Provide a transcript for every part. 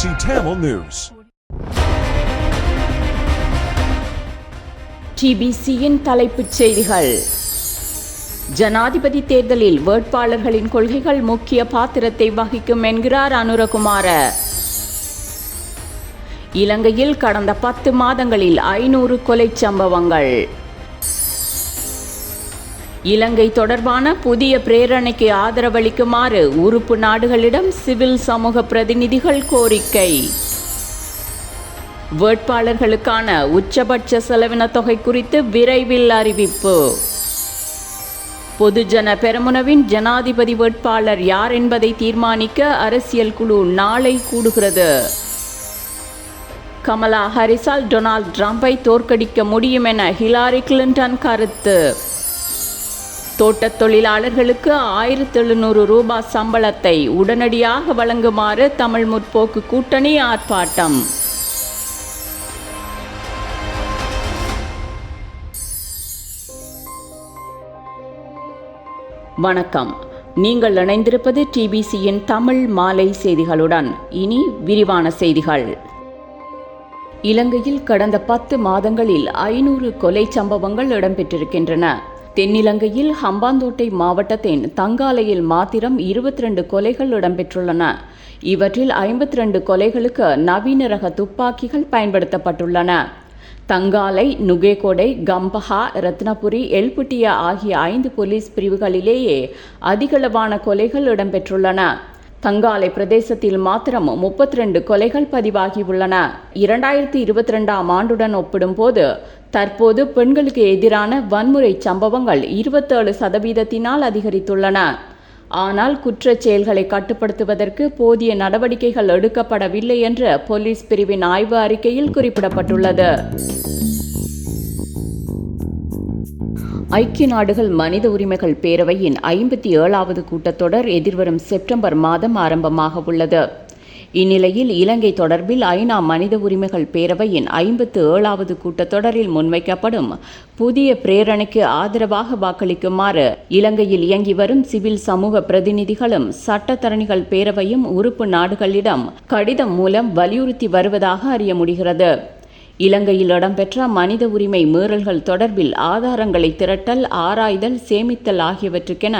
Tamil News. TBCயின் தலைப்புச் செய்திகள். ஜனாதிபதி தேர்தலில் வேட்பாளர்களின் கொள்கைகள் முக்கிய பாத்திரத்தை வகிக்கும் என்கிறார் அனுரகுமார. இலங்கையில் கடந்த 10 மாதங்களில் 500 கொலை சம்பவங்கள். இலங்கை தொடர்பான புதிய பிரேரணைக்கு ஆதரவளிக்குமாறு உறுப்பு நாடுகளிடம் சிவில் சமூக பிரதிநிதிகள் கோரிக்கை. வேட்பாளர்களுக்கான உச்சபட்ச செலவின தொகை குறித்து விரைவில் அறிவிப்பு. பொதுஜன பெரமுனவின் ஜனாதிபதி வேட்பாளர் யார் என்பதை தீர்மானிக்க அரசியல் குழு நாளை கூடுகிறது. கமலா ஹாரிஸால் டொனால்ட் ட்ரம்பை தோற்கடிக்க முடியும் என ஹிலாரி கிளின்டன் கருத்து. தோட்டத் தொழிலாளர்களுக்கு 1700 ரூபாய் சம்பளத்தை உடனடியாக வழங்குமாறு தமிழ் முற்போக்கு கூட்டணி ஆர்ப்பாட்டம். வணக்கம். நீங்கள் இணைந்திருப்பது டிபிசியின் தமிழ் மாலை செய்திகளுடன். இனி விரிவான செய்திகள். இலங்கையில் கடந்த 10 மாதங்களில் 500 கொலை சம்பவங்கள் இடம்பெற்றிருக்கின்றன. தென்னிலங்கையில் ஹம்பாந்தோட்டை மாவட்டத்தின் தங்காலையில் மாத்திரம் 22 கொலைகள் இடம்பெற்றுள்ளன. இவற்றில் 52 கொலைகளுக்கு நவீன ரக துப்பாக்கிகள் பயன்படுத்தப்பட்டுள்ளன. தங்காலை, நுகேகொடை, கம்பஹா, ரத்னபுரி, எல்புட்டியா ஆகிய 5 போலீஸ் பிரிவுகளிலேயே அதிகளவான கொலைகள் இடம்பெற்றுள்ளன. தங்காலை பிரதேசத்தில் மாத்திரம் 32 கொலைகள் பதிவாகியுள்ளன. 2022ஆம் ஆண்டுடன் ஒப்பிடும்போது தற்போது பெண்களுக்கு எதிரான வன்முறை சம்பவங்கள் 27% அதிகரித்துள்ளன. ஆனால் குற்றச் செயல்களை கட்டுப்படுத்துவதற்கு போதிய நடவடிக்கைகள் எடுக்கப்படவில்லை என்று போலீஸ் பிரிவின் ஆய்வு அறிக்கையில் குறிப்பிடப்பட்டுள்ளது. ஐக்கிய நாடுகள் மனித உரிமைகள் பேரவையின் 57வது கூட்டத்தொடர் எதிர்வரும் செப்டம்பர் மாதம் ஆரம்பமாக உள்ளது. இந்நிலையில் இலங்கை தொடர்பில் ஐநா மனித உரிமைகள் பேரவையின் 57வது கூட்டத்தொடரில் முன்வைக்கப்படும் புதிய பிரேரணைக்கு ஆதரவாக வாக்களிக்குமாறு இலங்கையில் இயங்கி வரும் சிவில் சமூக பிரதிநிதிகளும் சட்டத்தரணிகள் பேரவையும் உறுப்பு நாடுகளிடம் கடிதம் மூலம் வலியுறுத்தி வருவதாக அறிய முடிகிறது. இலங்கையில் இடம்பெற்ற மனித உரிமை மீறல்கள் தொடர்பில் ஆதாரங்களை திரட்டல், ஆராய்தல், சேமித்தல் ஆகியவற்றுக்கென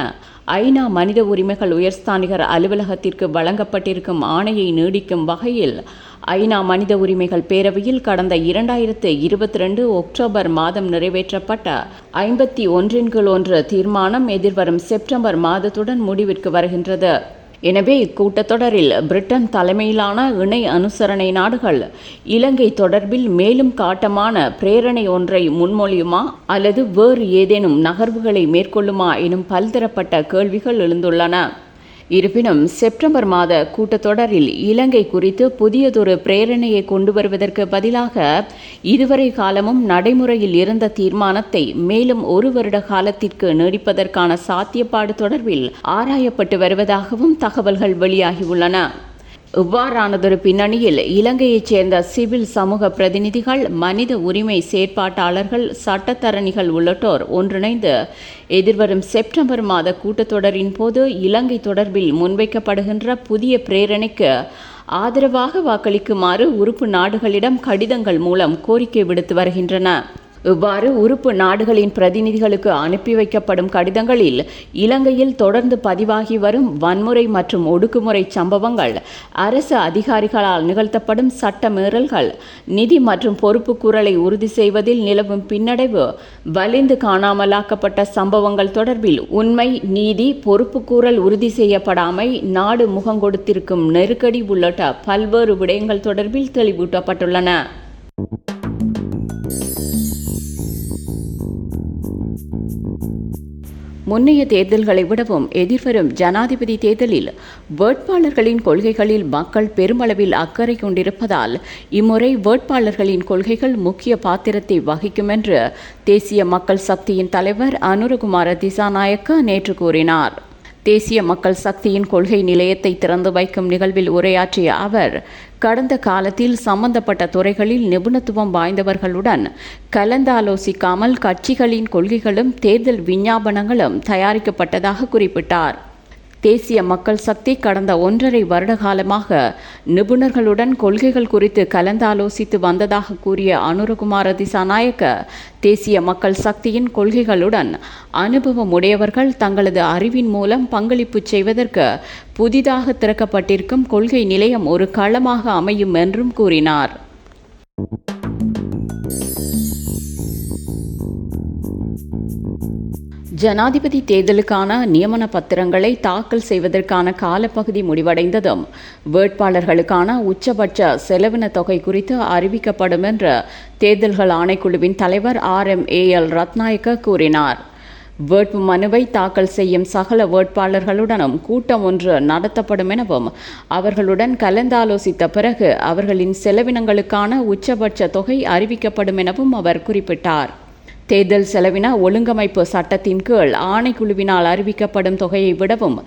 ஐநா மனித உரிமைகள் உயர்ஸ்தானிகர் அலுவலகத்திற்கு வழங்கப்பட்டிருக்கும் ஆணையை நீடிக்கும் வகையில் ஐநா மனித உரிமைகள் பேரவையில் கடந்த 2022 அக்டோபர் மாதம் நிறைவேற்றப்பட்ட 51 தீர்மானம் எதிர்வரும் செப்டம்பர் மாதத்துடன் முடிவிற்கு வருகின்றது. எனவே இக்கூட்டத்தொடரில் பிரிட்டன் தலைமையிலான இணை அனுசரணை நாடுகள் இலங்கை தொடர்பில் மேலும் காட்டமான பிரேரணை ஒன்றை முன்மொழியுமா அல்லது வேறு ஏதேனும் நகர்வுகளை மேற்கொள்ளுமா எனும் பல்தரப்பட்ட கேள்விகள் எழுந்துள்ளன. இருப்பினும் செப்டம்பர் மாத கூட்டத்தொடரில் இலங்கை குறித்து புதியதொரு பிரேரணையை கொண்டு வருவதற்கு பதிலாக இதுவரை காலமும் நடைமுறையில் இருந்த தீர்மானத்தை மேலும் 1 வருட காலத்திற்கு நீடிப்பதற்கான சாத்தியப்பாடு தொடர்பில் ஆராயப்பட்டு வருவதாகவும் தகவல்கள் வெளியாகியுள்ளன. இவ்வாறானதொரு பின்னணியில் இலங்கையைச் சேர்ந்த சிவில் சமூக பிரதிநிதிகள், மனித உரிமை செயற்பாட்டாளர்கள், சட்டத்தரணிகள் உள்ளிட்டோர் ஒன்றிணைந்து எதிர்வரும் செப்டம்பர் மாத கூட்டத்தொடரின் போது இலங்கை தொடர்பில் முன்வைக்கப்படுகின்ற புதிய பிரேரணைக்கு ஆதரவாக வாக்களிக்குமாறு உறுப்பு நாடுகளிடம் கடிதங்கள் மூலம் கோரிக்கை விடுத்து வருகின்றன. இவ்வாறு உறுப்பு நாடுகளின் பிரதிநிதிகளுக்கு அனுப்பி வைக்கப்படும் கடிதங்களில் இலங்கையில் தொடர்ந்து பதிவாகி வரும் வன்முறை மற்றும் ஒடுக்குமுறை சம்பவங்கள், அரசு அதிகாரிகளால் நிகழ்த்தப்படும் சட்ட மீறல்கள், நிதி மற்றும் பொறுப்பு கூறலை உறுதி செய்வதில் நிலவும் பின்னடைவு, வலிந்து காணாமலாக்கப்பட்ட சம்பவங்கள் தொடர்பில் உண்மை, நீதி, பொறுப்பு கூறல் உறுதி செய்யப்படாமை, நாடு முகங்கொடுத்திருக்கும் நெருக்கடி உள்ளிட்ட பல்வேறு விடயங்கள் தொடர்பில் தெளிவூட்டப்பட்டுள்ளன. முன்னைய தேர்தல்களை விடவும் எதிர்வரும் ஜனாதிபதி தேர்தலில் வேட்பாளர்களின் கொள்கைகளில் மக்கள் பெருமளவில் அக்கறை கொண்டிருப்பதால் இம்முறை வேட்பாளர்களின் கொள்கைகள் முக்கிய பாத்திரத்தை வகிக்கும் என்று தேசிய மக்கள் சக்தியின் தலைவர் அனுரகுமார திசாநாயக்க நேற்று கூறினார். தேசிய மக்கள் சக்தியின் கொள்கை நிலையத்தை திறந்து வைக்கும் நிகழ்வில் உரையாற்றிய அவர், கடந்த காலத்தில் சம்பந்தப்பட்ட துறைகளில் நிபுணத்துவம் வாய்ந்தவர்களுடன் கலந்தாலோசிக்காமல் கட்சிகளின் கொள்கைகளும் தேர்தல் விஞ்ஞாபனங்களும் தயாரிக்கப்பட்டதாக குறிப்பிட்டார். தேசிய மக்கள் சக்தி கடந்த 1.5 வருட காலமாக நிபுணர்களுடன் கொள்கைகள் குறித்து கலந்தாலோசித்து வந்ததாக கூறிய அனுரகுமார திசாநாயக்க, தேசிய மக்கள் சக்தியின் கொள்கைகளுடன் அனுபவம் உடையவர்கள் தங்களது அறிவின் மூலம் பங்களிப்பு செய்வதற்கு புதிதாக திறக்கப்பட்டிருக்கும் கொள்கை நிலையம் ஒரு களமாக அமையும் என்றும் கூறினார். ஜனாதிபதி தேர்தலுக்கான நியமன பத்திரங்களை தாக்கல் செய்வதற்கான காலப்பகுதி முடிவடைந்ததும் வேட்பாளர்களுக்கான உச்சபட்ச செலவின தொகை குறித்து அறிவிக்கப்படும் என்று தேர்தல்கள் ஆணைக்குழுவின் தலைவர் RMAL ரத்நாயக்க கூறினார். வேட்பு மனுவை தாக்கல் செய்யும் சகல வேட்பாளர்களுடனும் கூட்டம் ஒன்று நடத்தப்படும் எனவும் அவர்களுடன் கலந்தாலோசித்த பிறகு அவர்களின் செலவினங்களுக்கான உச்சபட்ச தொகை அறிவிக்கப்படும் எனவும் அவர் குறிப்பிட்டார். தேர்தல் செலவின ஒழுங்கமைப்பு சட்டத்தின் கீழ் ஆணைக்குழுவினால் அறிவிக்கப்படும் தொகையை விடவும்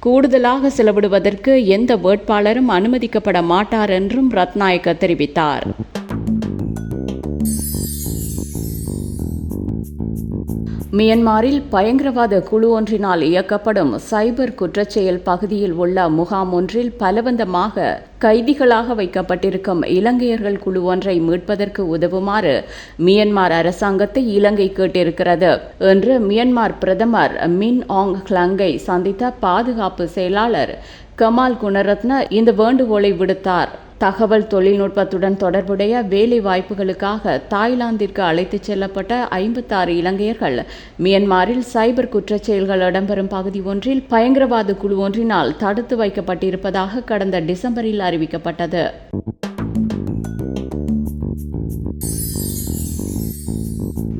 கூடுதலாக செலவிடுவதற்கு எந்த வேட்பாளரும் அனுமதிக்கப்பட மாட்டார் என்றும் ரத்நாயக்க தெரிவித்தார். மியன்மாரில் பயங்கரவாத குழு ஒன்றினால் இயக்கப்படும் சைபர் குற்றச்செயல் பகுதியில் உள்ள முகாம் ஒன்றில் பலவந்தமாக கைதிகளாக வைக்கப்பட்டிருக்கும் இலங்கையர்கள் குழு ஒன்றை மீட்பதற்கு உதவுமாறு மியன்மார் அரசாங்கத்தை இலங்கை கேட்டிருக்கிறது என்று மியன்மார் பிரதமர் மின் ஆங் ஹ்லங்கை சந்தித்த பாதுகாப்பு செயலாளர் கமால் குணரத்ன இந்த வேண்டுகோளை விடுத்தார். தகவல் தொழில்நுட்பத்துடன் தொடர்புடைய வேலை வாய்ப்புகளுக்காக தாய்லாந்திற்கு அழைத்துச் செல்லப்பட்ட 56 இலங்கையர்கள் மியன்மாரில் சைபர் குற்றச்செயல்கள் இடம்பெறும் பகுதி ஒன்றில் பயங்கரவாத குழு ஒன்றினால் தடுத்து வைக்கப்பட்டிருப்பதாக கடந்த டிசம்பரில் அறிவிக்கப்பட்டது.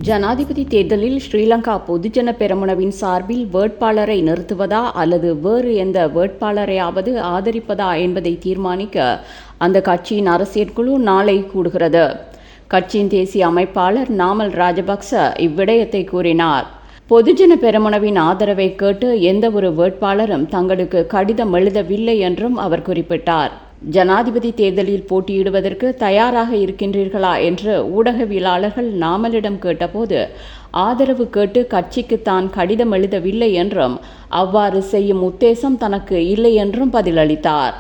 ஜனாதிபதி தேர்தலில் ஸ்ரீலங்கா பொதுஜன பெரமுனவின் சார்பில் வேட்பாளரை நிறுத்துவதா அல்லது வேறு எந்த வேட்பாளரையாவது ஆதரிப்பதா என்பதை தீர்மானிக்க அந்த கட்சியின் அரசியல் குழு நாளை கூடுகிறது. கட்சியின் தேசிய அமைப்பாளர் நாமல் ராஜபக்ச இவ்விடயத்தை கூறினார். பொதுஜன பெரமுனவின் ஆதரவை கேட்டு எந்த ஒரு வேட்பாளரும் தங்களுக்கு கடிதம் எழுதவில்லை என்றும் அவர் குறிப்பிட்டார். ஜனாதிபதி தேர்தலில் போட்டியிடுவதற்கு தயாராக இருக்கின்றீர்களா என்று ஊடகவியலாளர்கள் நாமலிடம் கேட்டபோது ஆதரவு கேட்டு கட்சிக்கு தான் கடிதம் எழுதவில்லை என்றும் அவ்வாறு செய்யும் உத்தேசம் தனக்கு இல்லை என்றும் பதிலளித்தார்.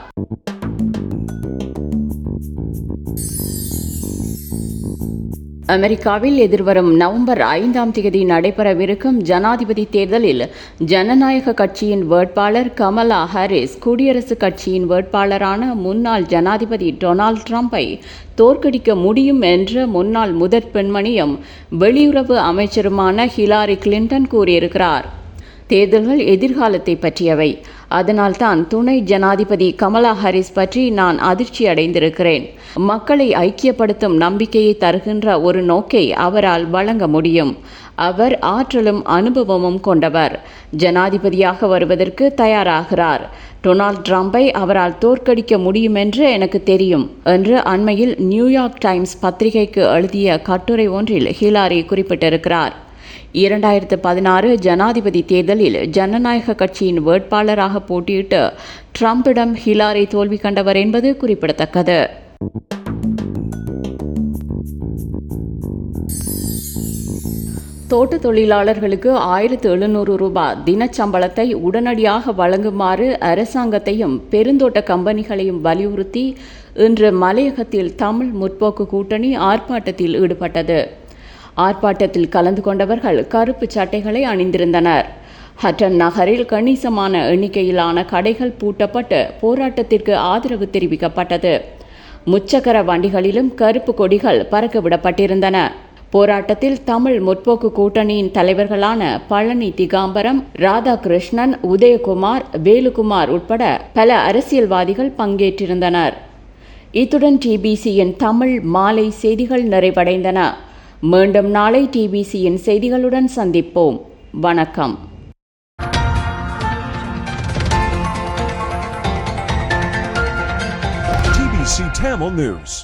அமெரிக்காவில் எதிர்வரும் நவம்பர் 5ஆம் தேதி நடைபெறவிருக்கும் ஜனாதிபதி தேர்தலில் ஜனநாயக கட்சியின் வேட்பாளர் கமலா ஹாரிஸ் குடியரசுக் கட்சியின் வேட்பாளரான முன்னாள் ஜனாதிபதி டொனால்ட் ட்ரம்பை தோற்கடிக்க முடியும் என்ற முன்னாள் முதற் பெண்மணியும் வெளியுறவு அமைச்சருமான ஹிலாரி கிளின்டன் கூறியிருக்கிறார். தேர்தல்கள் எதிர்காலத்தை பற்றியவை. அதனால்தான் துணை ஜனாதிபதி கமலா ஹாரிஸ் பற்றி நான் அதிர்ச்சி அடைந்திருக்கிறேன். மக்களை ஐக்கியப்படுத்தும் நம்பிக்கையை தருகின்ற ஒரு நோக்கை அவரால் வழங்க முடியும். அவர் ஆற்றலும் அனுபவமும் கொண்டவர். ஜனாதிபதியாக வருவதற்கு தயாராகிறார். டொனால்ட் ட்ரம்பை அவரால் தோற்கடிக்க முடியும் என்று எனக்கு தெரியும் என்று அண்மையில் நியூயார்க் டைம்ஸ் பத்திரிகைக்கு எழுதிய கட்டுரை ஒன்றில் ஹிலாரி குறிப்பிட்டிருக்கிறார். 2016 ஜனாதிபதி தேர்தலில் ஜனநாயக கட்சியின் வேட்பாளராக போட்டியிட்டு ட்ரம்பிடம் ஹிலாரி தோல்வி கண்டவர் என்பது குறிப்பிடத்தக்கது. தோட்ட தொழிலாளர்களுக்கு 1700 ரூபாய் தினச்சம்பளத்தை உடனடியாக வழங்குமாறு அரசாங்கத்தையும் பெருந்தோட்ட கம்பெனிகளையும் வலியுறுத்தி இன்று மலையகத்தில் தமிழ் முற்போக்கு கூட்டணி ஆர்ப்பாட்டத்தில் ஈடுபட்டது. ஆர்ப்பாட்டத்தில் கலந்து கொண்டவர்கள் கருப்பு சட்டைகளை அணிந்திருந்தனர். ஹட்டன் நகரில் கணிசமான எண்ணிக்கையிலான கடைகள் பூட்டப்பட்டு போராட்டத்திற்கு ஆதரவு தெரிவிக்கப்பட்டது. முச்சக்கர வண்டிகளிலும் கருப்பு கொடிகள் பறக்கவிடப்பட்டிருந்தன. போராட்டத்தில் தமிழ் முற்போக்கு கூட்டணியின் தலைவர்களான பழனி திகாம்பரம், ராதாகிருஷ்ணன், உதயகுமார், வேலுகுமார் உட்பட பல அரசியல்வாதிகள் பங்கேற்றிருந்தனர். இத்துடன் டிபிசியின் தமிழ் மாலை செய்திகள் நிறைவடைந்தன. மீண்டும் நாளை டிபிசியின் செய்திகளுடன் சந்திப்போம். வணக்கம். TBC Tamil News.